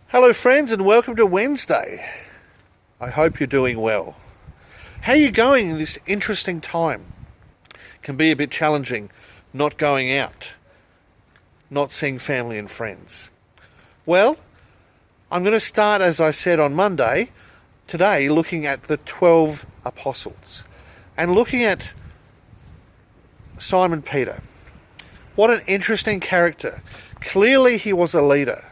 Hello friends and welcome to Wednesday. I hope you're doing well. How are you going in this interesting time? It can be a bit challenging not going out, not seeing family and friends. Well, I'm going to start, as I said on Monday, today looking at the 12 apostles and looking at Simon Peter. What an interesting character. Clearly he was a leader.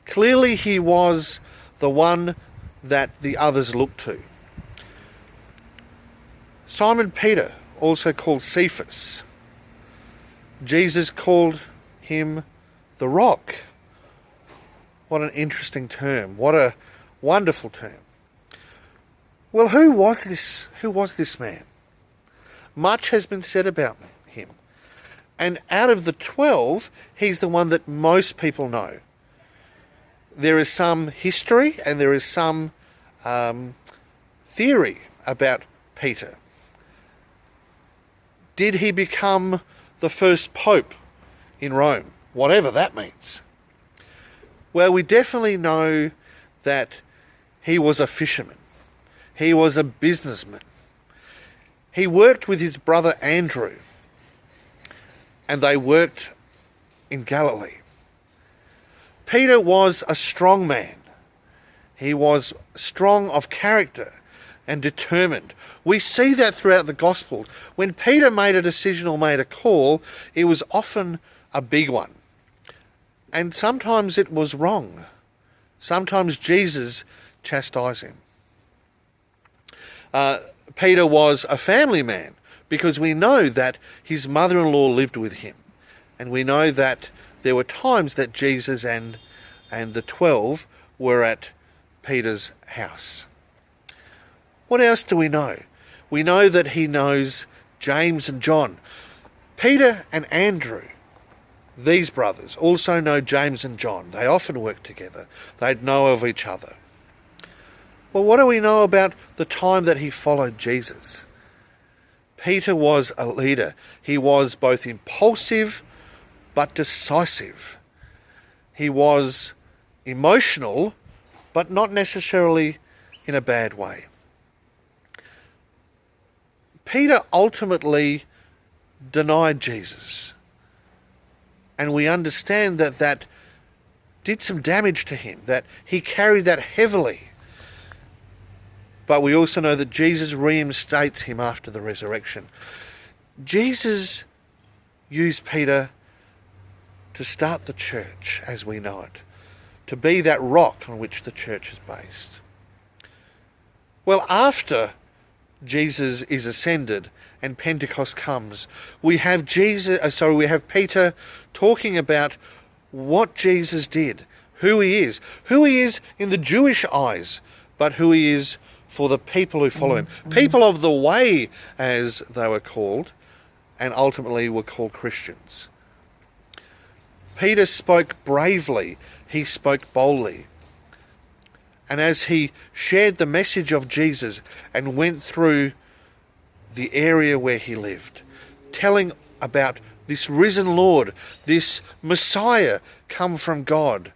Clearly he was the one that the others looked to. Simon Peter, also called Cephas. Jesus called him the Rock. What an interesting term. What a wonderful term. Well, who was this man? Much has been said about him. And out of the 12, he's the one that most people know. There is some history and there is some theory about Peter. Did he become the first pope in Rome? Whatever that means. Well, we definitely know that he was a fisherman. He was a businessman. He worked with his brother Andrew, and they worked in Galilee. Peter was a strong man. He was strong of character and determined. We see that throughout the Gospel. When Peter made a decision or made a call, it was often a big one. And sometimes it was wrong. Sometimes Jesus chastised him. Peter was a family man because we know that his mother-in-law lived with him. And we know that there were times that Jesus and the 12 were at Peter's house. What else do we know? We know that he knows James and John. Peter and Andrew, these brothers, also know James and John. They often work together. They'd know of each other. Well, what do we know about the time that he followed Jesus? Peter was a leader. He was both impulsive but decisive. He was emotional, but not necessarily in a bad way. Peter ultimately denied Jesus. And we understand that that did some damage to him, that he carried that heavily. But we also know that Jesus reinstates him after the resurrection. Jesus used Peter to start the church as we know it, to be that rock on which the church is based. Well, after Jesus is ascended and Pentecost comes, we have Peter talking about what Jesus did, who he is in the Jewish eyes, but who he is for the people who follow him. People of the way, as they were called, and ultimately were called Christians. Peter spoke bravely. He spoke boldly. And as he shared the message of Jesus and went through the area where he lived, telling about this risen Lord, this Messiah come from God,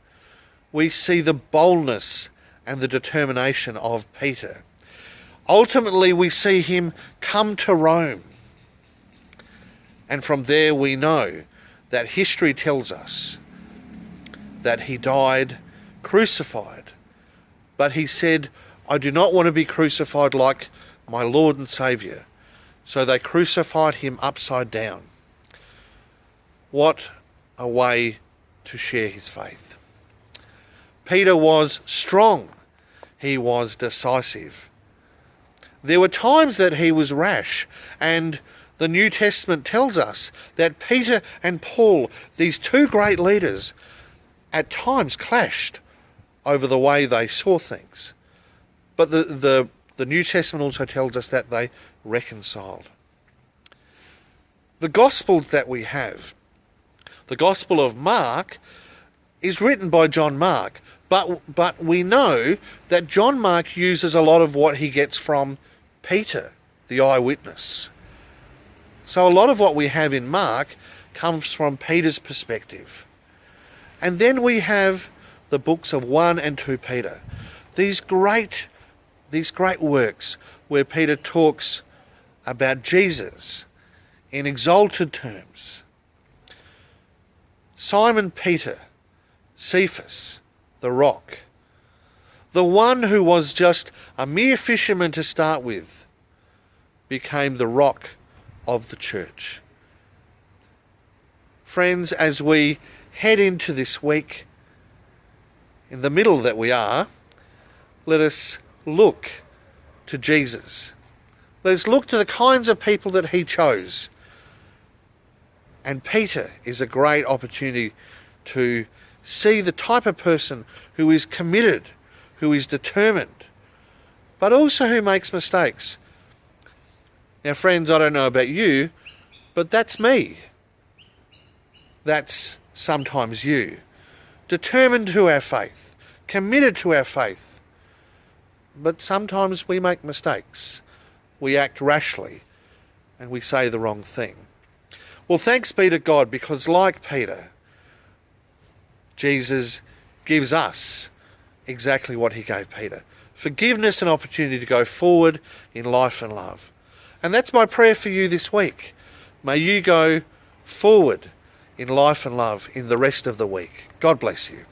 we see the boldness and the determination of Peter. Ultimately, we see him come to Rome. And from there we know that history tells us that he died crucified. But he said, I do not want to be crucified like my Lord and Saviour. So they crucified him upside down. What a way to share his faith. Peter was strong. He was decisive. There were times that he was rash, and the New Testament tells us that Peter and Paul, these two great leaders, at times clashed over the way they saw things. But the New Testament also tells us that they reconciled. The Gospels that we have, the Gospel of Mark, is written by John Mark, but we know that John Mark uses a lot of what he gets from Peter, the eyewitness. So a lot of what we have in Mark comes from Peter's perspective. And then we have the books of 1 and 2 Peter. These great works where Peter talks about Jesus in exalted terms. Simon Peter, Cephas, the rock, the one who was just a mere fisherman to start with, became the rock of the church. Friends, as we head into this week, in the middle that we are, let us look to Jesus. Let us look to the kinds of people that he chose. And Peter is a great opportunity to see the type of person who is committed, who is determined, but also who makes mistakes. Now, friends, I don't know about you, but that's me. That's sometimes you. Determined to our faith, committed to our faith. But sometimes we make mistakes. We act rashly and we say the wrong thing. Well, thanks be to God, because like Peter, Jesus gives us exactly what he gave Peter. Forgiveness and opportunity to go forward in life and love. And that's my prayer for you this week. May you go forward in life and love in the rest of the week. God bless you.